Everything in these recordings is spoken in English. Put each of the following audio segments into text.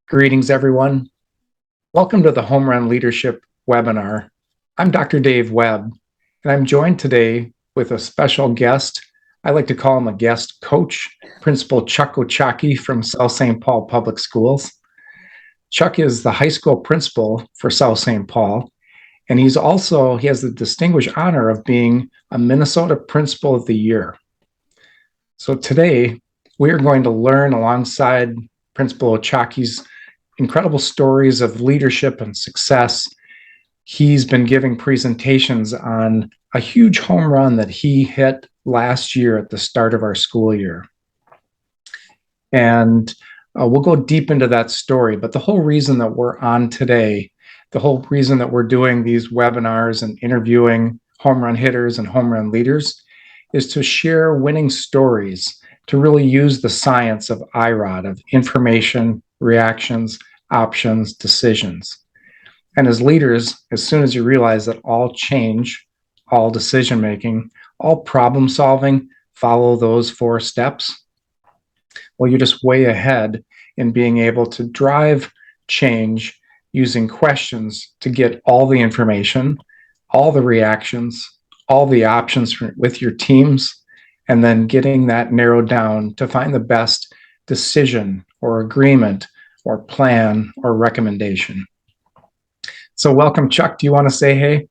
Greetings, everyone. Welcome to the Home Run Leadership webinar. I'm Dr. Dave Webb, and I'm joined today with a special guest. I like to call him a guest coach, Principal Chuck Ochocki from South St. Paul Public Schools. Chuck is the high school principal for South St. Paul, and he has the distinguished honor of being a Minnesota Principal of the Year. So today, we are going to learn alongside Principal Ochocki's incredible stories of leadership and success. He's been giving presentations on a huge home run that he hit last year at the start of our school year. And we'll go deep into that story, but the whole reason that we're on today, the whole reason that we're doing these webinars and interviewing home run hitters and home run leaders is to share winning stories, to really use the science of IROD, of information, reactions, options, decisions. And as leaders, as soon as you realize that all change, all decision-making, all problem-solving follow those 4 steps, well, you're just way ahead in being able to drive change using questions to get all the information, all the reactions, all the options with your teams, and then getting that narrowed down to find the best decision or agreement or plan or recommendation. So welcome, Chuck. Do you want to say hey?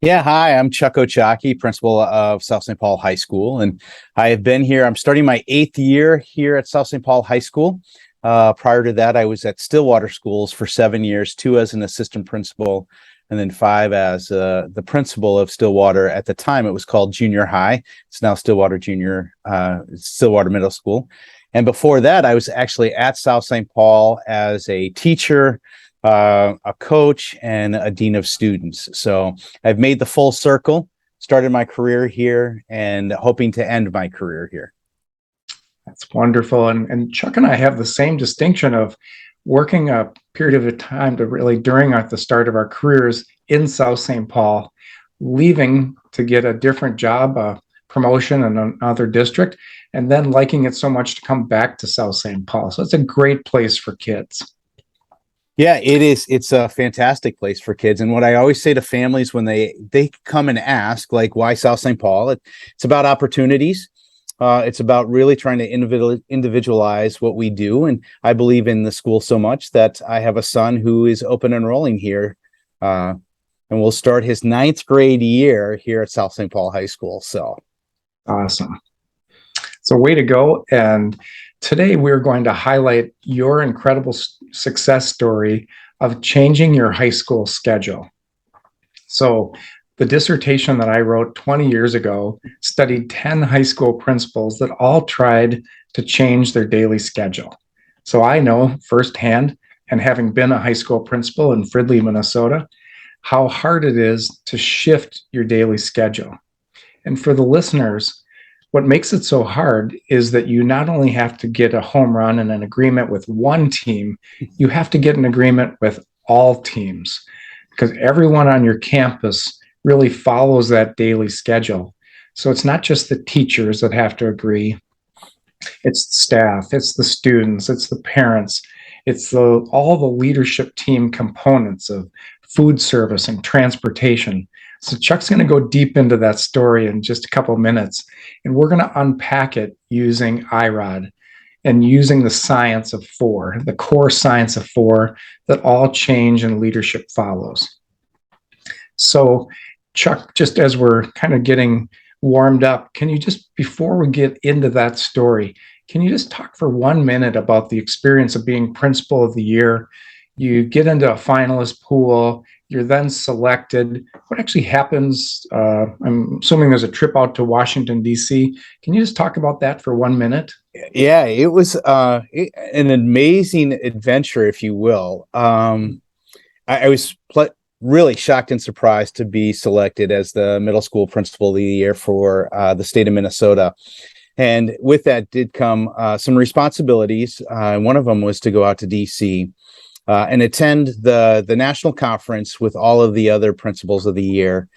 Yeah, hi, I'm Chuck Ochocki, principal of South St. Paul High School, and I have been here. I'm starting my 8th year here at South St. Paul High School. Prior to that, I was at Stillwater Schools for 7 years, 2 as an assistant principal, and then 5 as the principal of Stillwater. At the time, it was called Junior High. It's now Stillwater Stillwater Middle School. And before that, I was actually at South St. Paul as a teacher, a coach, and a dean of students. So I've made the full circle, started my career here, and hoping to end my career here. That's wonderful. And Chuck and I have the same distinction of working a period of time to really during the start of our careers in South St. Paul, leaving to get a different job, a promotion in another district, and then liking it so much to come back to South St. Paul. So it's a great place for kids. Yeah, it is. It's a fantastic place for kids. And what I always say to families when they come and ask, like, why South St. Paul? It's about opportunities. It's about really trying to individualize what we do. And I believe in the school so much that I have a son who is open enrolling here. And will start his 9th grade year here at South St. Paul High School. So awesome. So way to go. And today we're going to highlight your incredible success story of changing your high school schedule. So the dissertation that I wrote 20 years ago studied 10 high school principals that all tried to change their daily schedule. So I know firsthand, and having been a high school principal in Fridley, Minnesota, how hard it is to shift your daily schedule. And for the listeners, what makes it so hard is that you not only have to get a home run and an agreement with one team, you have to get an agreement with all teams, because everyone on your campus really follows that daily schedule. So it's not just the teachers that have to agree. It's the staff, it's the students, it's the parents, it's all the leadership team components of food service and transportation. So Chuck's going to go deep into that story in just a couple of minutes, and we're going to unpack it using IROD and using the science of 4, the core science of 4 that all change and leadership follows. So Chuck, just as we're kind of getting warmed up, can you just, before we get into that story, can you just talk for 1 minute about the experience of being principal of the year? You get into a finalist pool, you're then selected. What actually happens? I'm assuming there's a trip out to Washington, D.C. Can you just talk about that for 1 minute? Yeah, it was an amazing adventure, if you will. I was really shocked and surprised to be selected as the middle school principal of the year for the state of Minnesota. And with that did come some responsibilities. One of them was to go out to D.C. And attend the national conference with all of the other principals of the year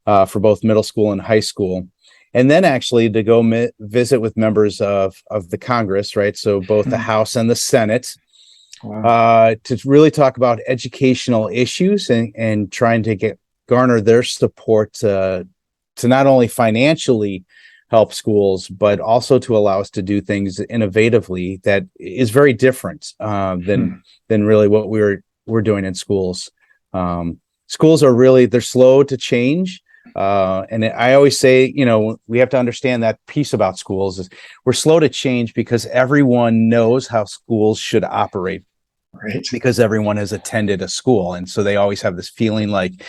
for both middle school and high school. And then actually to go visit with members of the Congress, right? So both the House and the Senate, Wow. to really talk about educational issues and trying to garner their support to not only financially help schools, but also to allow us to do things innovatively that is very different than really what we're doing in schools. Schools are really, they're slow to change. And I always say, we have to understand that piece about schools is we're slow to change because everyone knows how schools should operate, Right. because everyone has attended a school. And so they always have this feeling like,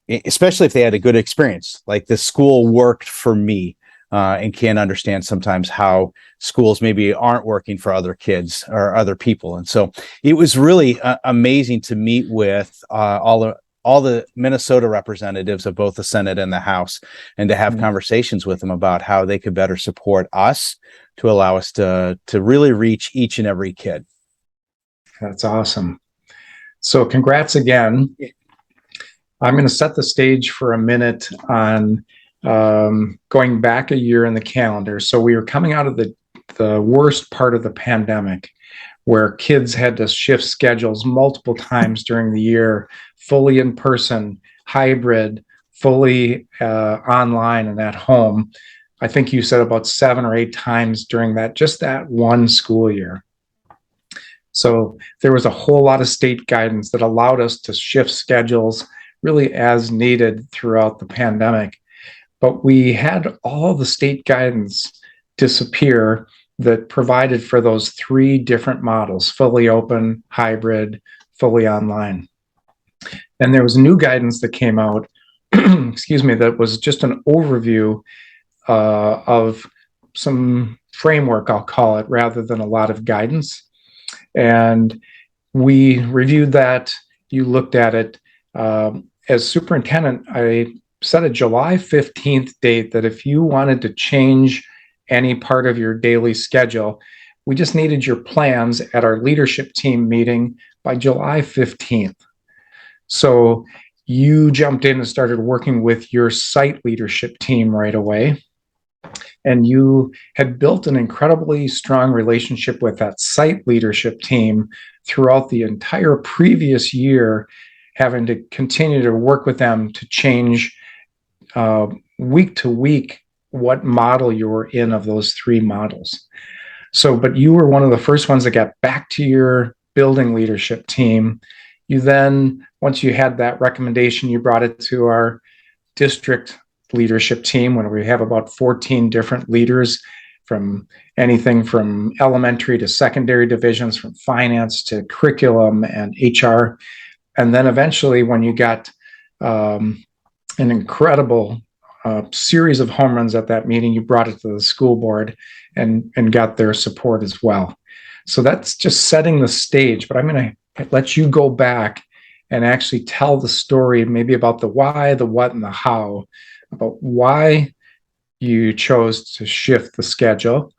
especially if they had a good experience, like the school worked for me, and can't understand sometimes how schools maybe aren't working for other kids or other people. And so it was really amazing to meet with all the Minnesota representatives of both the Senate and the House, and to have conversations with them about how they could better support us to allow us to really reach each and every kid. That's awesome. So congrats again. I'm going to set the stage for a minute on going back a year in the calendar. So we were coming out of the worst part of the pandemic, where kids had to shift schedules multiple times during the year, fully in person, hybrid, fully online and at home. I think you said about 7 or 8 times during that one school year. So there was a whole lot of state guidance that allowed us to shift schedules really as needed throughout the pandemic. But we had all the state guidance disappear that provided for those 3 different models: fully open, hybrid, fully online. And there was new guidance that came out, excuse me, that was just an overview of some framework, I'll call it, rather than a lot of guidance. And we reviewed that. You looked at it. As superintendent, I set a July 15th date that if you wanted to change any part of your daily schedule, we just needed your plans at our leadership team meeting by July 15th. So you jumped in and started working with your site leadership team right away. And you had built an incredibly strong relationship with that site leadership team throughout the entire previous year, having to continue to work with them to change week to week what model you were in of those 3 models. So, but you were one of the first ones that got back to your building leadership team. You then, once you had that recommendation, you brought it to our district leadership team, when we have about 14 different leaders, from anything from elementary to secondary divisions, from finance to curriculum and HR. And then eventually, when you got an incredible series of home runs at that meeting, you brought it to the school board and got their support as well. So that's just setting the stage. But I'm going to let you go back and actually tell the story, maybe about the why, the what, and the how, about why you chose to shift the schedule.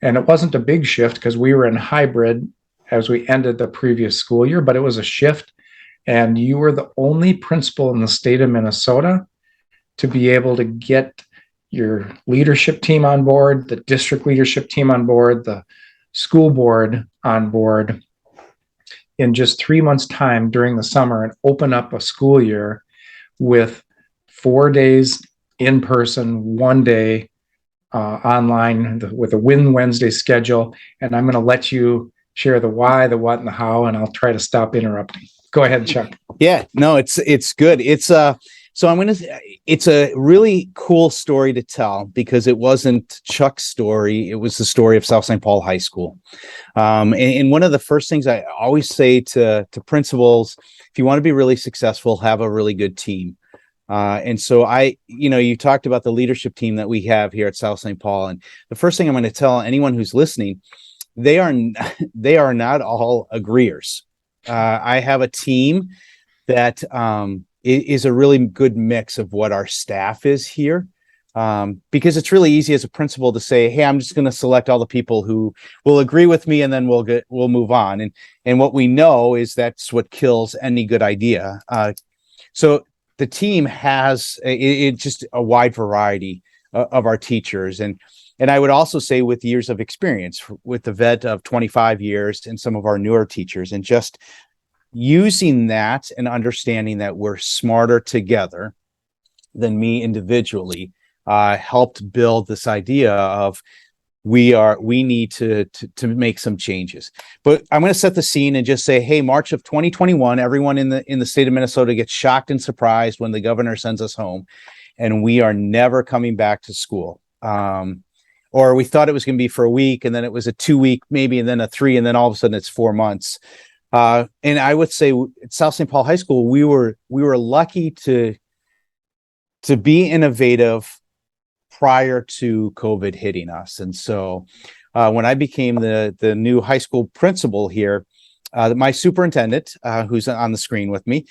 And it wasn't a big shift because we were in hybrid as we ended the previous school year, but it was a shift. And you were the only principal in the state of Minnesota to be able to get your leadership team on board, the district leadership team on board, the school board on board in just 3 months' time during the summer, and open up a school year with 4 days in person, 1 day online, with a Wednesday schedule. And I'm going to let you share the why, the what, and the how, and I'll try to stop interrupting. Go ahead, Chuck. Yeah, no, it's good. It's a really cool story to tell, because it wasn't Chuck's story. It was the story of South St. Paul High School. And one of the first things I always say to principals, if you want to be really successful, have a really good team. And so you talked about the leadership team that we have here at South St. Paul. And the first thing I'm going to tell anyone who's listening, they are not all agreeers. I have a team that is a really good mix of what our staff is here, because it's really easy as a principal to say, hey, I'm just going to select all the people who will agree with me, and then we'll move on. And what we know is that's what kills any good idea. So the team has just a wide variety of our teachers. And And I would also say with years of experience, with the vet of 25 years and some of our newer teachers, and just using that and understanding that we're smarter together than me individually, helped build this idea of we need to make some changes. But I'm going to set the scene and just say, hey, March of 2021, everyone in the state of Minnesota gets shocked and surprised when the governor sends us home, and we are never coming back to school. Or we thought it was going to be for a week, and then it was a 2-week maybe, and then a 3, and then all of a sudden it's 4 months. And I would say at South St. Paul High School, we were lucky to be innovative prior to COVID hitting us. And so when I became the new high school principal here, my superintendent, who's on the screen with me,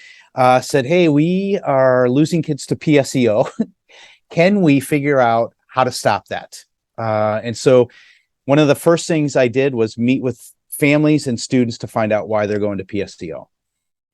said, hey, we are losing kids to PSEO. Can we figure out how to stop that? And so one of the first things I did was meet with families and students to find out why they're going to PSEO.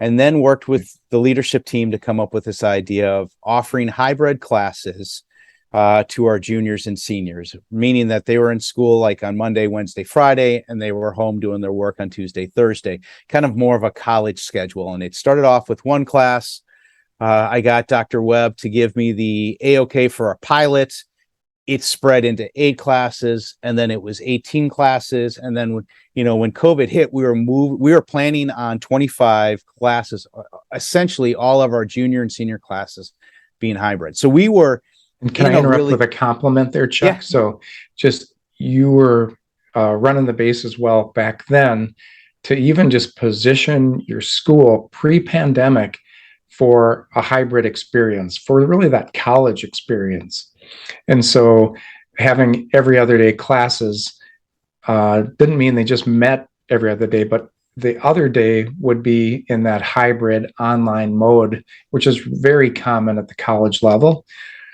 And then worked with the leadership team to come up with this idea of offering hybrid classes to our juniors and seniors, meaning that they were in school like on Monday, Wednesday, Friday, and they were home doing their work on Tuesday, Thursday, kind of more of a college schedule. And it started off with one class. I got Dr. Webb to give me the A-OK for a pilot. It spread into 8 classes, and then it was 18 classes. And then, when COVID hit, we were planning on 25 classes, essentially all of our junior and senior classes being hybrid. So we were. And can I interrupt with a compliment there, Chuck? Yeah. So just you were running the bases well back then to even just position your school pre-pandemic for a hybrid experience, for really that college experience. And so having every other day classes didn't mean they just met every other day, but the other day would be in that hybrid online mode, which is very common at the college level.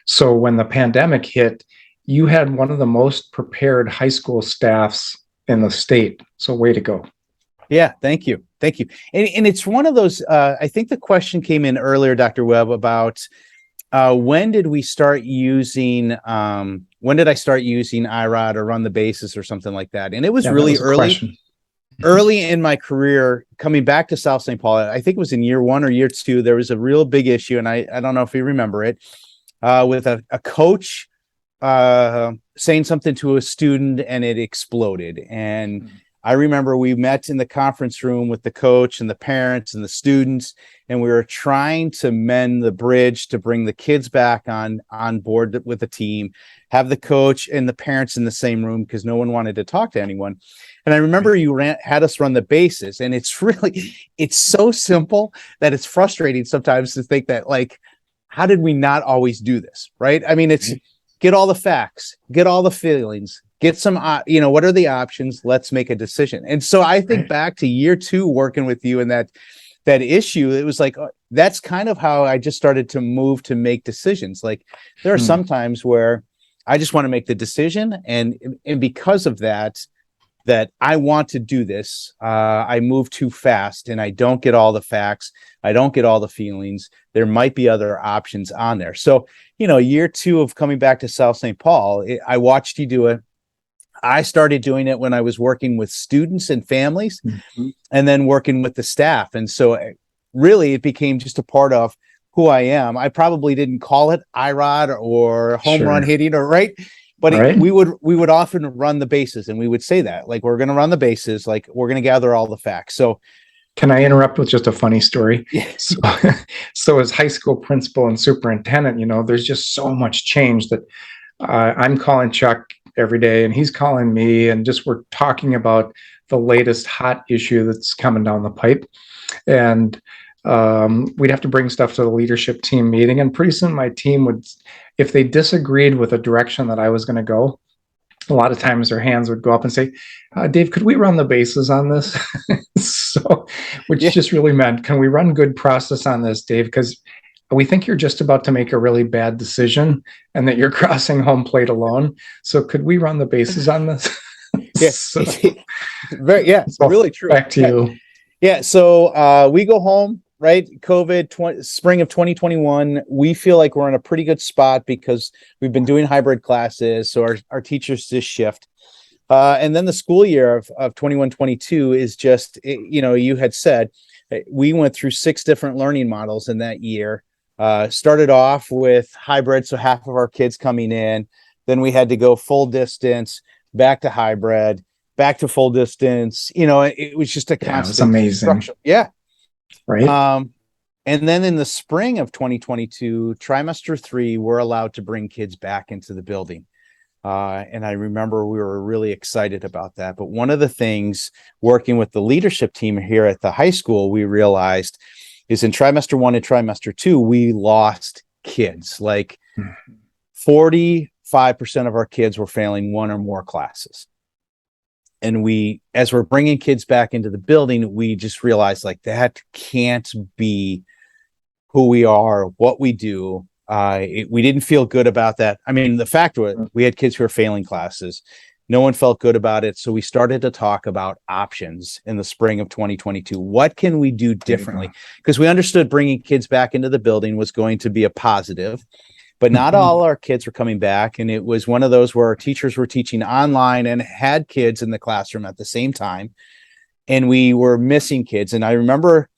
So when the pandemic hit, you had one of the most prepared high school staffs in the state. So way to go. Yeah, thank you. Thank you. And it's one of those, I think the question came in earlier, Dr. Webb, about when did I start using IROD or run the basis or something like that? And it was really early in my career coming back to South St. Paul. I think it was in year 1 or year 2, there was a real big issue. And I don't know if you remember it. With a coach saying something to a student, and it exploded. And I remember we met in the conference room with the coach and the parents and the students, and we were trying to mend the bridge to bring the kids back on board with the team, have the coach and the parents in the same room because no one wanted to talk to anyone. And I remember you had us run the bases, and it's so simple that it's frustrating sometimes to think that, like, how did we not always do this? Right. I mean, it's get all the facts, get all the feelings, get some, what are the options? Let's make a decision. And so I think back to year 2, working with you and that issue, it was like, that's kind of how I just started to move to make decisions. Like there are some times where I just want to make the decision. And because of that I want to do this, I move too fast and I don't get all the facts. I don't get all the feelings. There might be other options on there. So, year 2 of coming back to South St. Paul, I watched you do it. I started doing it when I was working with students and families and then working with the staff. And so really it became just a part of who I am. I probably didn't call it IROD or home run hitting or right. But we would often run the bases, and we would say that, like, we're going to run the bases, like we're going to gather all the facts. So can I interrupt with just a funny story? Yes. So as high school principal and superintendent, there's just so much change that I'm calling Chuck every day and he's calling me, and just we're talking about the latest hot issue that's coming down the pipe. And we'd have to bring stuff to the leadership team meeting, and pretty soon my team would, if they disagreed with the direction that I was going to go, a lot of times their hands would go up and say, Dave, could we run the bases on this? Which just really meant, can we run good process on this, Dave? Because we think you're just about to make a really bad decision and that you're crossing home plate alone. So could we run the bases on this? Really true. Back to you. Yeah. So we go home. right? Spring of 2021, we feel like we're in a pretty good spot because we've been doing hybrid classes. So our teachers just shift. And then the school year of 21-22 is just, you had said, we went through 6 different learning models in that year. Started off with hybrid, so half of our kids coming in. Then we had to go full distance, back to hybrid, back to full distance. It was just a Yeah, it was constant amazing. structure. Yeah. Right. And then in the spring of 2022, trimester 3, we're allowed to bring kids back into the building. And I remember we were really excited about that. But one of the things working with the leadership team here at the high school, we realized is in trimester 1 and trimester 2, we lost kids. Like 45% of our kids were failing 1 or more classes. And as we're bringing kids back into the building, we just realized like that can't be who we are, what we do. We didn't feel good about that. I mean, the fact was we had kids who were failing classes. No one felt good about it. So we started to talk about options in the spring of 2022. What can we do differently? Because we understood bringing kids back into the building was going to be a positive, but not all our kids were coming back. And it was one of those where our teachers were teaching online and had kids in the classroom at the same time. And we were missing kids. And I remember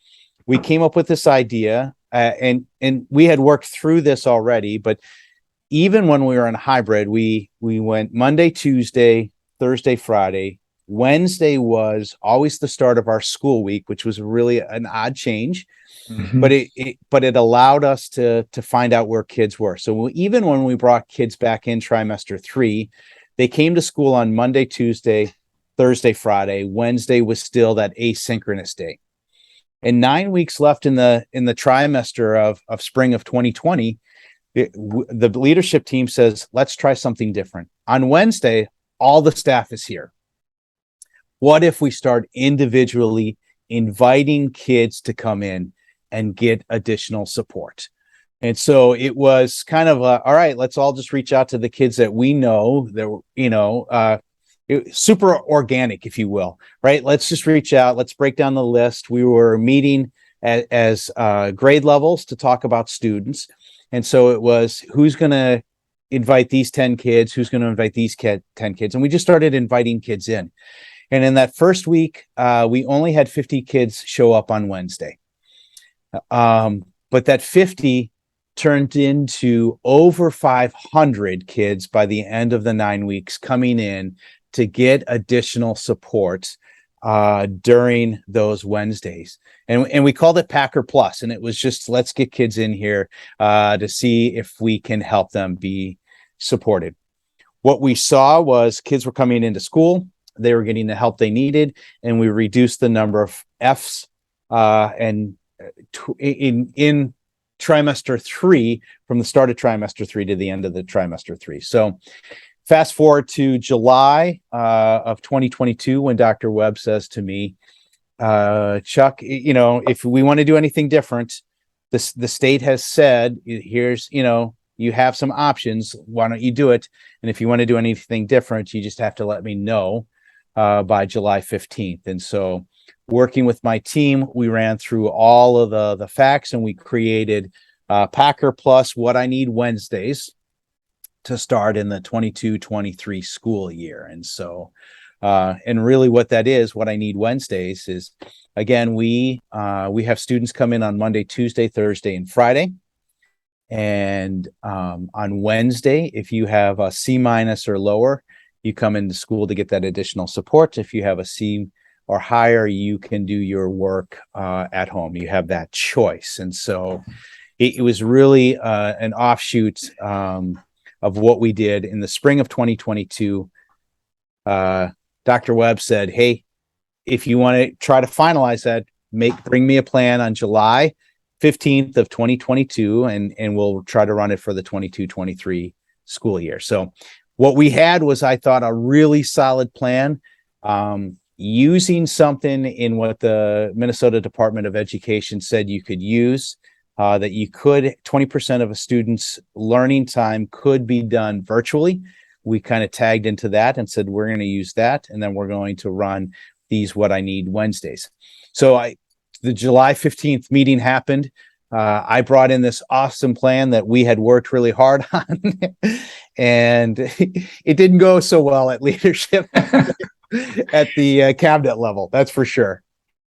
we came up with this idea and we had worked through this already, but even when we were in hybrid, we went Monday, Tuesday, Thursday, Friday. Wednesday was always the start of our school week, which was really an odd change, but it allowed us to find out where kids were. So even when we brought kids back in trimester 3, they came to school on Monday, Tuesday, Thursday, Friday. Wednesday was still that asynchronous day. And 9 weeks left in the trimester of spring of 2020, the leadership team says, let's try something different. On Wednesday, all the staff is here. What if we start individually inviting kids to come in and get additional support? And so it was kind of all right, let's all just reach out to the kids that we know that, super organic, if you will, right? Let's just reach out. Let's break down the list. We were meeting as grade levels to talk about students. And so it was, who's going to invite these 10 kids? Who's going to invite these 10 kids? And we just started inviting kids in. And in that first week, we only had 50 kids show up on Wednesday. But that 50 turned into over 500 kids by the end of the 9 weeks coming in to get additional support during those Wednesdays. And we called it Packer Plus. And it was just, let's get kids in here to see if we can help them be supported. What we saw was kids were coming into school. They were getting the help they needed. And we reduced the number of Fs in trimester 3, from the start of trimester 3 to the end of the trimester 3. So fast forward to July of 2022, when Dr. Webb says to me, Chuck, if we want to do anything different, the state has said, here's, you have some options. Why don't you do it? And if you want to do anything different, you just have to let me know by July 15th. And so working with my team, we ran through all of the facts, and we created Packer Plus What I Need Wednesdays to start in the 22-23 school year. And so, and really what that is, What I Need Wednesdays is, again, we have students come in on Monday, Tuesday, Thursday, and Friday. And on Wednesday, if you have a C- or lower, you come into school to get that additional support. If you have a C or higher, you can do your work at home. You have that choice. And so it was really an offshoot of what we did in the spring of 2022. Dr. Webb said, hey, if you want to try to finalize that, bring me a plan on July 15th of 2022, and we'll try to run it for the 22-23 school year. So what we had was, I thought, a really solid plan, using something in what the Minnesota Department of Education said you could use, that you could, 20% of a student's learning time could be done virtually. We kind of tagged into that and said, we're going to use that, and then we're going to run these What I Need Wednesdays. So the July 15th meeting happened. I brought in this awesome plan that we had worked really hard on, and it didn't go so well at leadership at the cabinet level. That's for sure.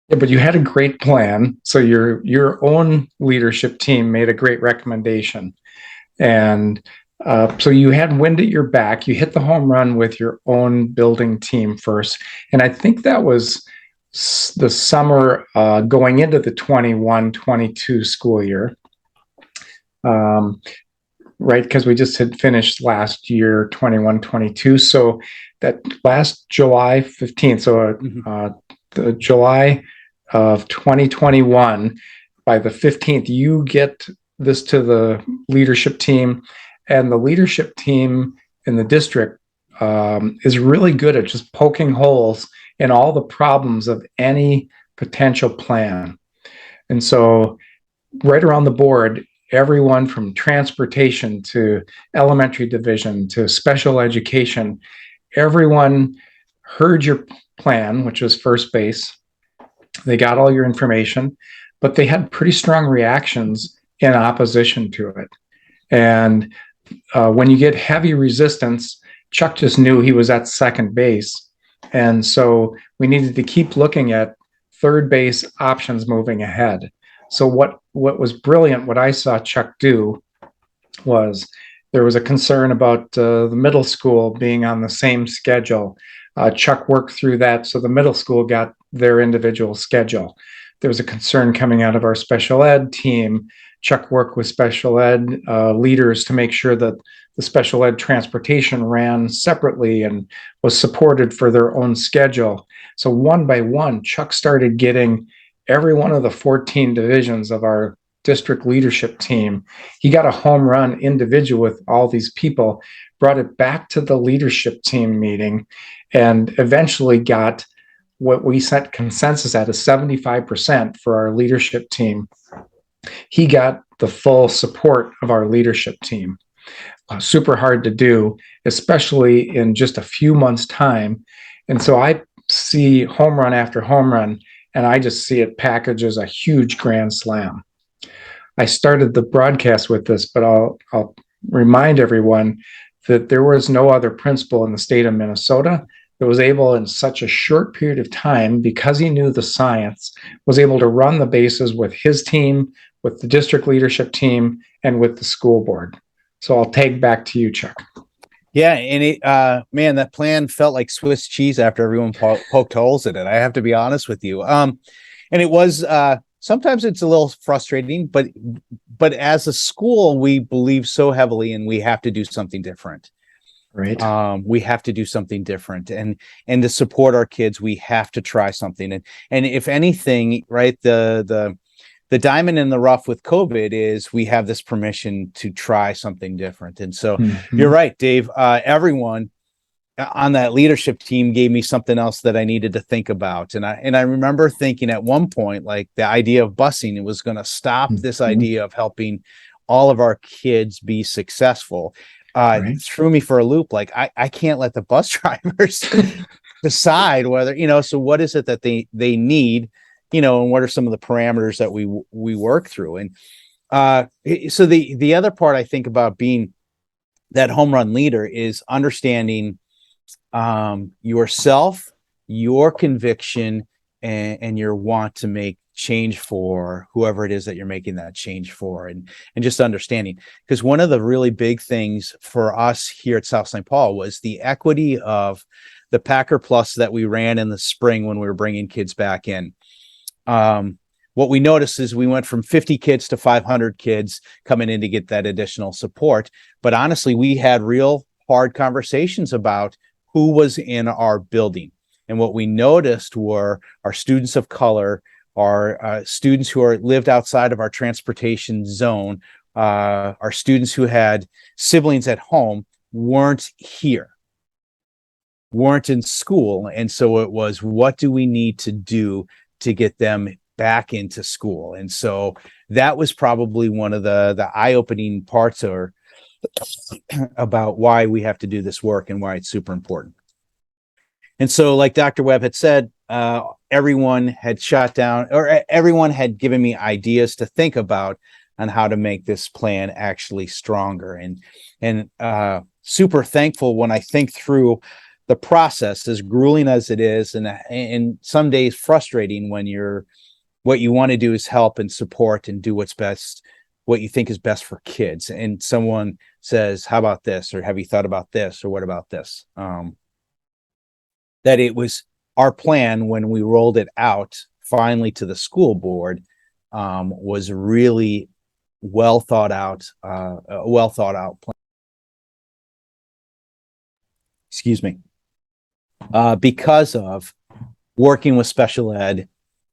Yeah, but you had a great plan. So your own leadership team made a great recommendation. And so you had wind at your back. You hit the home run with your own building team first. And I think that was the summer going into the 21-22 school year. Right, because we just had finished last year, 21-22. So that last July 15th, so the July of 2021, by the 15th, you get this to the leadership team, and the leadership team in the district is really good at just poking holes in all the problems of any potential plan. And so right around the board, everyone from transportation to elementary division to special education, everyone heard your plan, which was first base. They got all your information, but they had pretty strong reactions in opposition to it. And when you get heavy resistance, Chuck just knew he was at second base. And so we needed to keep looking at third base options moving ahead. So what was brilliant, what I saw Chuck do, was there was a concern about the middle school being on the same schedule. Chuck worked through that, so the middle school got their individual schedule. There was a concern coming out of our special ed team. Chuck worked with special ed leaders to make sure that the special ed transportation ran separately and was supported for their own schedule. So one by one, Chuck started getting every one of the 14 divisions of our district leadership team. He got a home run individual with all these people, brought it back to the leadership team meeting, and eventually got what we set consensus at, is 75% for our leadership team. He got the full support of our leadership team. Super hard to do, especially in just a few months' time. And so I see home run after home run, and I just see it packaged as a huge grand slam. I started the broadcast with this, but I'll remind everyone that there was no other principal in the state of Minnesota that was able, in such a short period of time, because he knew the science, was able to run the bases with his team, with the district leadership team, and with the school board. So I'll tag back to you, Chuck. Yeah, and it, man, that plan felt like Swiss cheese after everyone poked holes in it. I have to be honest with you. And it was sometimes it's a little frustrating, but as a school, we believe so heavily, and we have to do something different. Right. We have to do something different, and to support our kids, we have to try something. And if anything, right, the diamond in the rough with COVID is we have this permission to try something different. And so you're right, Dave. Everyone on that leadership team gave me something else that I needed to think about. And I remember thinking at one point, like, the idea of busing, it was going to stop this idea of helping all of our kids be successful. Right. Threw me for a loop. Like, I can't let the bus drivers decide whether, so what is it that they need, and what are some of the parameters that we work through. And so the other part I think about being that home run leader is understanding yourself, your conviction, and your want to make change for whoever it is that you're making that change for, and just understanding. Because one of the really big things for us here at South St. Paul was the equity of the Packer Plus that we ran in the spring when we were bringing kids back in. What we noticed is we went from 50 kids to 500 kids coming in to get that additional support. But honestly, we had real hard conversations about who was in our building. And what we noticed were our students of color, our students who lived outside of our transportation zone, our students who had siblings at home weren't here, weren't in school. And so it was, what do we need to do to get them back into school? And so that was probably one of the eye-opening parts about why we have to do this work and why it's super important. And so, like Dr. Webb had said, everyone had shot down, or everyone had given me ideas to think about on how to make this plan actually stronger. And super thankful when I think through the process, as grueling as it is, and some days frustrating when what you want to do is help and support and do what's best, what you think is best for kids. And someone says, how about this? Or have you thought about this? Or what about this? That it was our plan when we rolled it out finally to the school board, was really well thought out, a well thought out plan. Excuse me. Because of working with special ed,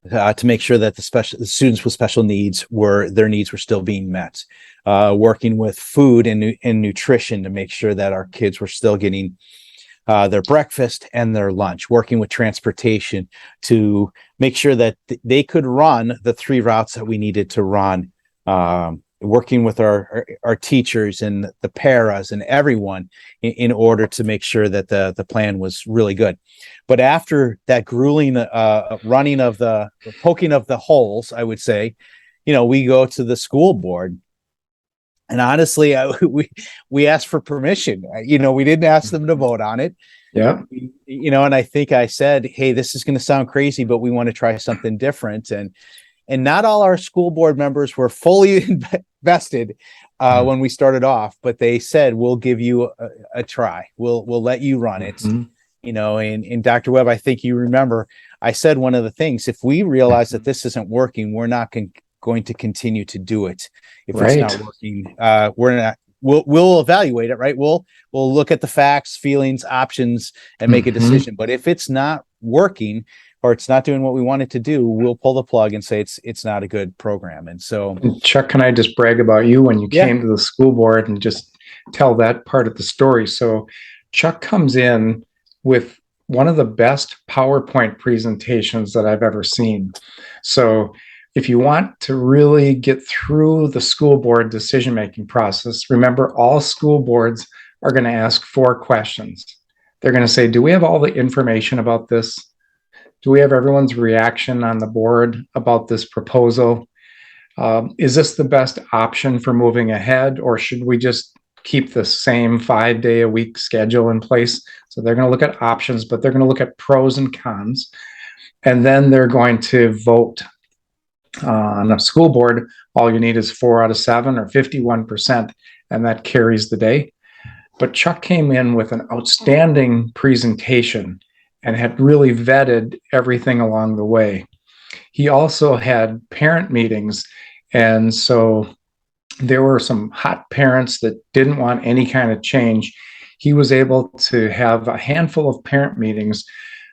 to make sure that the students with special needs their needs were still being met, working with food and nutrition to make sure that our kids were still getting their breakfast and their lunch, working with transportation to make sure that they could run the 3 routes that we needed to run, working with our teachers and the paras and everyone in order to make sure that the plan was really good. But after that grueling running of the poking of the holes, I would say, we go to the school board. And honestly, we asked for permission. We didn't ask them to vote on it. Yeah. And I think I said, hey, this is going to sound crazy, but we want to try something different. And not all our school board members were fully invested when we started off, but they said, we'll give you a try. We'll let you run it. And Dr. Webb, I think you remember, I said one of the things, if we realize that this isn't working, we're not going to continue to do it. If it's not working, we'll evaluate it, right? We'll look at the facts, feelings, options, and make a decision. But if it's not working, or it's not doing what we want it to do, we'll pull the plug and say it's not a good program. And so, Chuck, can I just brag about you when you came to the school board and just tell that part of the story? So Chuck comes in with one of the best PowerPoint presentations that I've ever seen. So if you want to really get through the school board decision-making process, remember all school boards are going to ask 4 questions. They're going to say, do we have all the information about this? Do we have everyone's reaction on the board about this proposal? Is this the best option for moving ahead, or should we just keep the same 5-day-a-week schedule in place? So they're going to look at options, but they're going to look at pros and cons. And then they're going to vote. On a school board, all you need is 4 out of 7 or 51%, and that carries the day. But Chuck came in with an outstanding presentation and had really vetted everything along the way. He also had parent meetings, and so there were some hot parents that didn't want any kind of change. He was able to have a handful of parent meetings,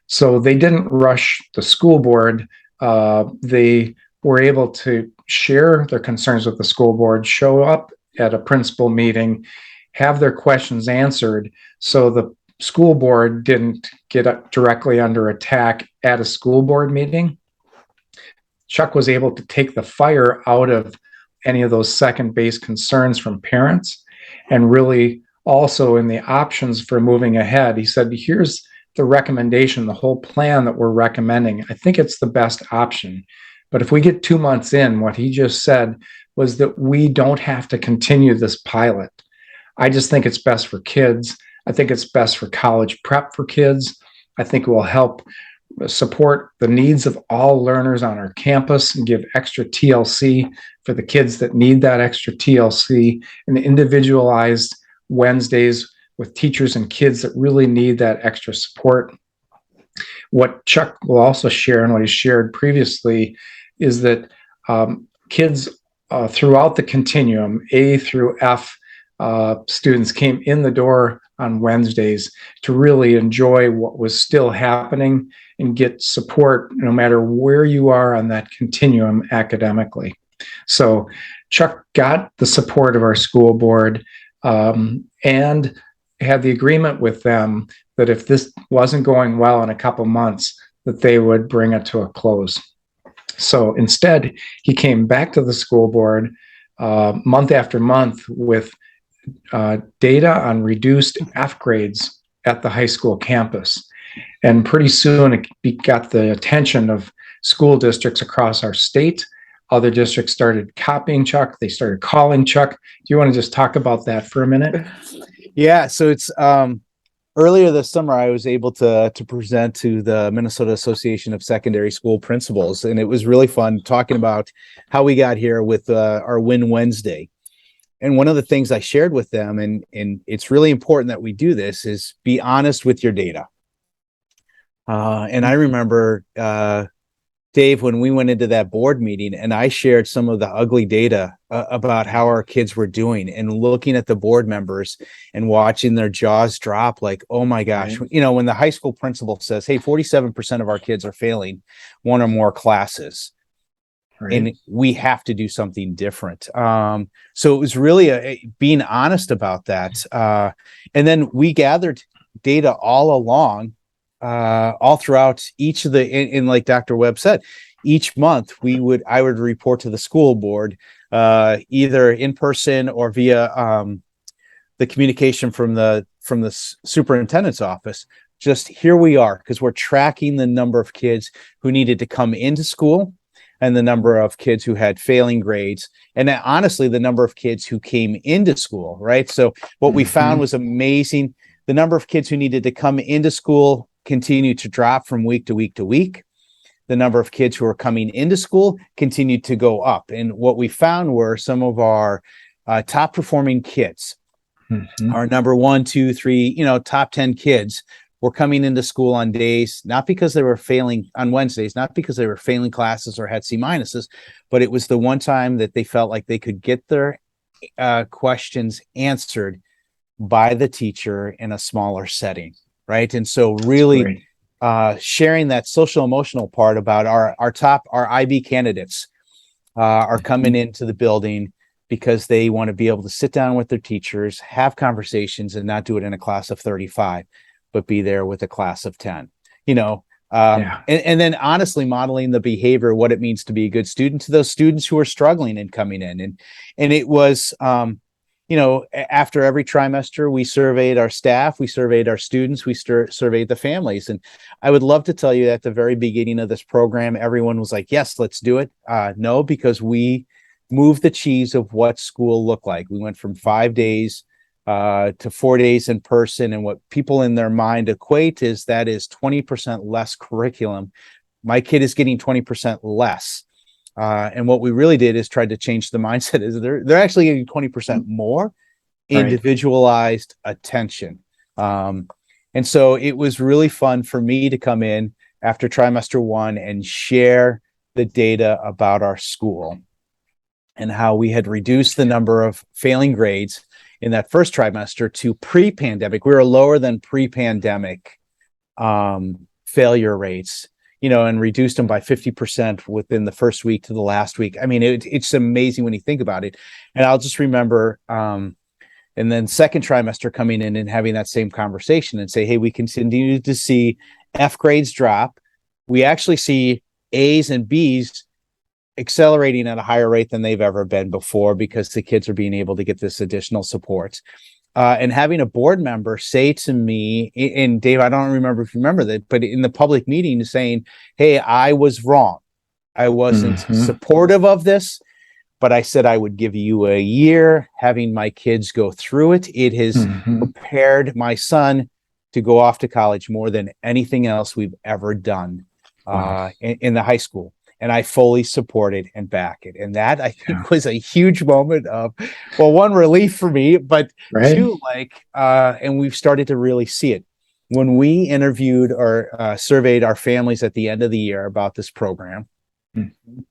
so they didn't rush the school board. They were able to share their concerns with the school board, show up at a principal meeting, have their questions answered, so the school board didn't get directly under attack at a school board meeting. Chuck was able to take the fire out of any of those second base concerns from parents, and really also in the options for moving ahead, he said, here's the recommendation, the whole plan that we're recommending. I think it's the best option. But if we get 2 months in, what he just said was that we don't have to continue this pilot. I just think it's best for kids. I think it's best for college prep for kids. I think it will help support the needs of all learners on our campus and give extra TLC for the kids that need that extra TLC, and individualized Wednesdays with teachers and kids that really need that extra support. What Chuck will also share, and what he shared previously, is that kids throughout the continuum, A through F, students came in the door on Wednesdays to really enjoy what was still happening and get support no matter where you are on that continuum academically. So Chuck got the support of our school board and had the agreement with them that if this wasn't going well in a couple months, that they would bring it to a close. So instead, he came back to the school board month after month with data on reduced F grades at the high school campus. And pretty soon got the attention of school districts across our state. Other districts started copying Chuck. They started calling Chuck. Do you want to just talk about that for a minute? Yeah, so it's earlier this summer I was able to present to the Minnesota Association of Secondary School Principals, and it was really fun talking about how we got here with our Win Wednesday. And one of the things I shared with them, and it's really important that we do this, is be honest with your data. And I remember, Dave, when we went into that board meeting and I shared some of the ugly data about how our kids were doing, and looking at the board members and watching their jaws drop, like, oh my gosh, Right. you know, when the high school principal says, hey, 47% of our kids are failing one or more classes. Right. And we have to do something different. So it was really being honest about that. And then we gathered data all along, all throughout each of the, and like Dr. Webb said, each month I would report to the school board, either in person or via the communication from the superintendent's office. Just here we are, because we're tracking the number of kids who needed to come into school, and the number of kids who had failing grades, and honestly, the number of kids who came into school, right? So what we found was amazing. The number of kids who needed to come into school continued to drop from week to week to week. The number of kids who were coming into school continued to go up. And what we found were some of our top performing kids, our number 1, 2, 3, top 10 kids, were coming into school on days, not because they were failing on Wednesdays, not because they were failing classes or had C minuses, but it was the one time that they felt like they could get their questions answered by the teacher in a smaller setting, right? And so really sharing that social emotional part about our IB candidates are coming into the building because they want to be able to sit down with their teachers, have conversations, and not do it in a class of 35. But be there with a class of 10, and then honestly modeling the behavior, what it means to be a good student to those students who are struggling and coming in. And it was, after every trimester, we surveyed our staff, we surveyed our students, we surveyed the families. And I would love to tell you at the very beginning of this program, everyone was like, yes, let's do it. No, because we moved the cheese of what school looked like. We went from 5 days to 4 days in person. And what people in their mind equate is that is 20% less curriculum. My kid is getting 20% less. And what we really did is tried to change the mindset is they're actually getting 20% more individualized attention. And so it was really fun for me to come in after trimester 1 and share the data about our school and how we had reduced the number of failing grades in that first trimester to pre-pandemic. We were lower than pre-pandemic failure rates, and reduced them by 50% within the first week to the last week. I mean, it's amazing when you think about it. And I'll just remember, and then second trimester coming in and having that same conversation and say, hey, we continue to see F grades drop. We actually see A's and B's accelerating at a higher rate than they've ever been before because the kids are being able to get this additional support. And having a board member say to me, and Dave, I don't remember if you remember that, but in the public meeting saying, hey, I was wrong. I wasn't supportive of this, but I said I would give you a year having my kids go through it. It has prepared my son to go off to college more than anything else we've ever done in the high school. And I fully support it and back it. And that I think was a huge moment of, well, one, relief for me, but two, and we've started to really see it. When we interviewed or surveyed our families at the end of the year about this program,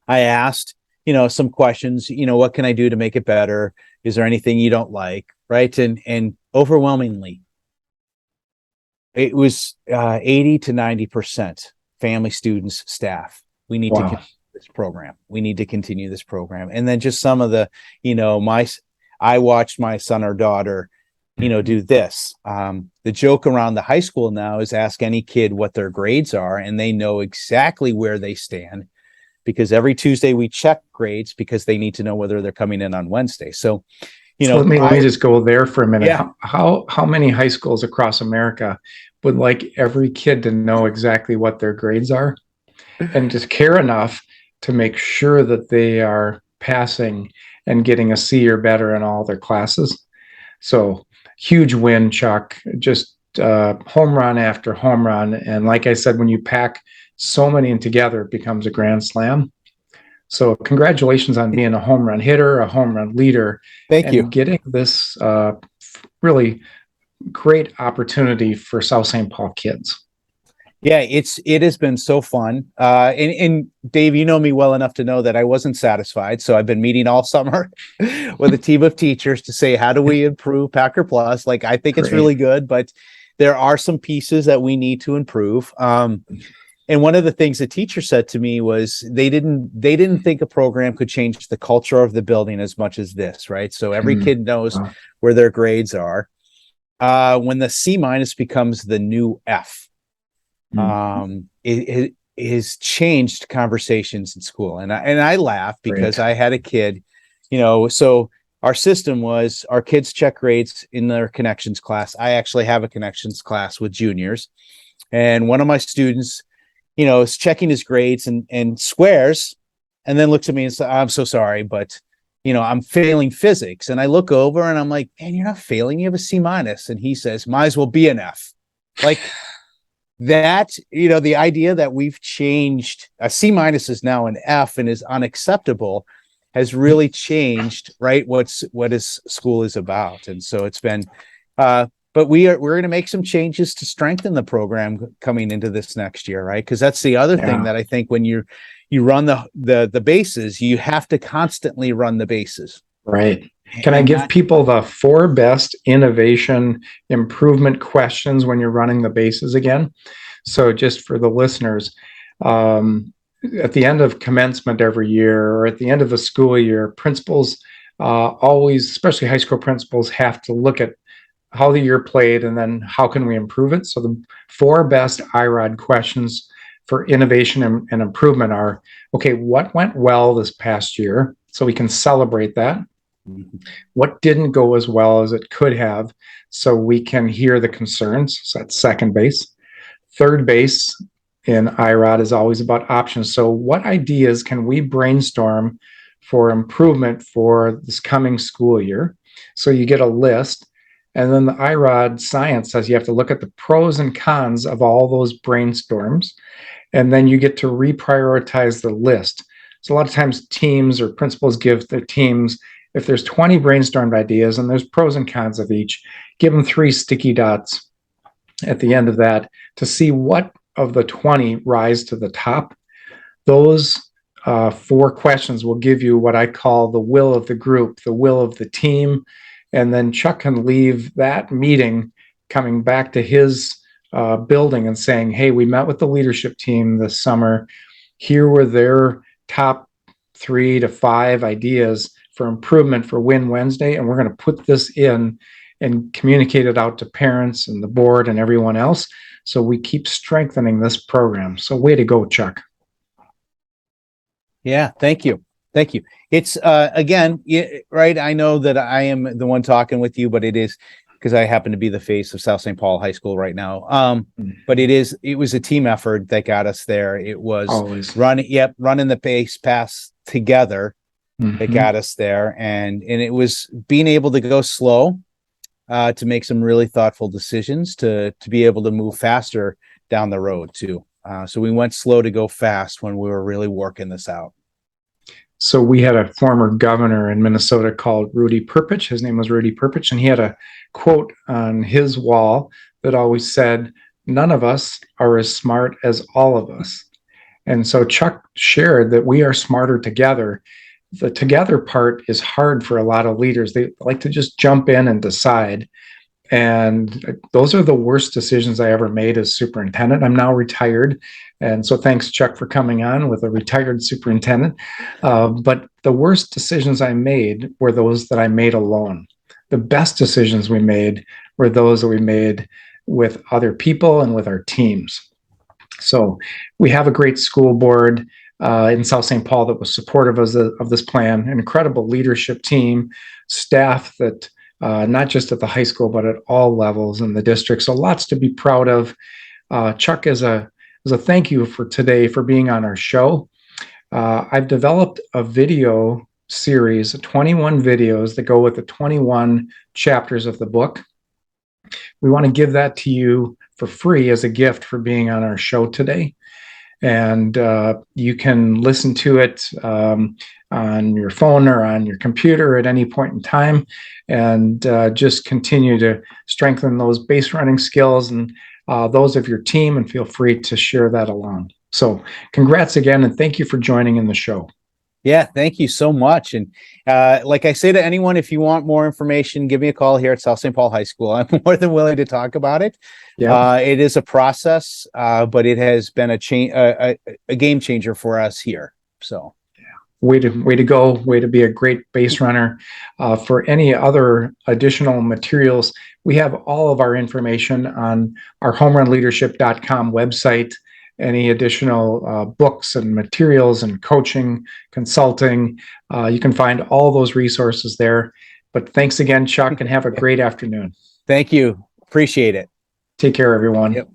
I asked, some questions, what can I do to make it better? Is there anything you don't like? Right. And overwhelmingly, it was 80 to 90% family, students, staff. We need to continue this program. We need to continue this program. And then just some of the, I watched my son or daughter, do this. The joke around the high school now is ask any kid what their grades are, and they know exactly where they stand because every Tuesday we check grades because they need to know whether they're coming in on Wednesday. So, So let me just go there for a minute. Yeah. How many high schools across America would like every kid to know exactly what their grades are and just care enough to make sure that they are passing and getting a C or better in all their classes? So huge win, Chuck. Just home run after home run. And like I said, when you pack so many in together, it becomes a grand slam. So congratulations on being a home run hitter, a home run leader, Thank you. and getting this really great opportunity for South St. Paul kids. Yeah, it has been so fun. And Dave, you know me well enough to know that I wasn't satisfied. So I've been meeting all summer with a team of teachers to say, how do we improve Packer Plus? Like, I think it's Great. really good, but there are some pieces that we need to improve. And one of the things the teacher said to me was they didn't think a program could change the culture of the building as much as this, right? So every kid knows Wow. where their grades are. When the C minus becomes the new F, it has changed conversations in school. And I laugh because Great. I had a kid, so our system was our kids check grades in their connections class. I actually have a connections class with juniors, and one of my students, is checking his grades and squares, and then looks at me and says, I'm so sorry, but I'm failing physics. And I look over and I'm like, man, you're not failing, you have a C minus. And he says, might as well be an F. Like, that, the idea that we've changed a C minus is now an F and is unacceptable has really changed, right? What is school is about. And so it's been, but we're going to make some changes to strengthen the program coming into this next year, right? Because that's the other thing that I think when you run the bases, you have to constantly run the bases. Right. Can I give people the 4 best innovation improvement questions when you're running the bases again? So just for the listeners, at the end of commencement every year or at the end of the school year, principals always, especially high school principals, have to look at how the year played and then how can we improve it. So the 4 best IROD questions for innovation and improvement are, okay, what went well this past year? So we can celebrate that. What didn't go as well as it could have, so we can hear the concerns. So that's second base. Third base in IROD is always about options. So what ideas can we brainstorm for improvement for this coming school year? So you get a list. And then the IROD science says you have to look at the pros and cons of all those brainstorms. And then you get to reprioritize the list. So a lot of times teams or principals give their teams, if there's 20 brainstormed ideas and there's pros and cons of each, give them 3 sticky dots at the end of that to see what of the 20 rise to the top. Those 4 questions will give you what I call the will of the group, the will of the team. And then Chuck can leave that meeting coming back to his building and saying, hey, we met with the leadership team this summer. Here were their top 3 to 5 ideas for improvement for Win Wednesday, and we're going to put this in and communicate it out to parents and the board and everyone else, so we keep strengthening this program. So way to go, Chuck. Yeah, thank you. It's again, right, I know that I am the one talking with you, but it is because I happen to be the face of South St. Paul High School right now. But it was a team effort that got us there. It was always running the base pass together that got us there, and it was being able to go slow to make some really thoughtful decisions to be able to move faster down the road too. So we went slow to go fast when we were really working this out. So we had a former governor in Minnesota called Rudy Perpich. His name was Rudy Perpich, and he had a quote on his wall that always said, none of us are as smart as all of us. And so Chuck shared that we are smarter together. The together part is hard for a lot of leaders. They like to just jump in and decide. And those are the worst decisions I ever made as superintendent. I'm now retired. And so thanks, Chuck, for coming on with a retired superintendent. But the worst decisions I made were those that I made alone. The best decisions we made were those that we made with other people and with our teams. So we have a great school board in South St. Paul that was supportive of this plan, an incredible leadership team, staff that not just at the high school, but at all levels in the district. So lots to be proud of. Chuck, as a thank you for today for being on our show. I've developed a video series, 21 videos that go with the 21 chapters of the book. We want to give that to you for free as a gift for being on our show today. And you can listen to it on your phone or on your computer at any point in time, and just continue to strengthen those base running skills and those of your team, and feel free to share that along. So congrats again, and thank you for joining in the show. Yeah, thank you so much. And like I say to anyone, if you want more information, give me a call here at South St. Paul High School. I'm more than willing to talk about it. Yeah. It is a process, but it has been a game changer for us here. So way to go. Way to be a great base runner. For any other additional materials, we have all of our information on our homerunleadership.com website. Any additional books and materials and coaching, consulting, you can find all those resources there. But thanks again, Chuck, and have a great afternoon. Thank you. Appreciate it. Take care, everyone. Yep.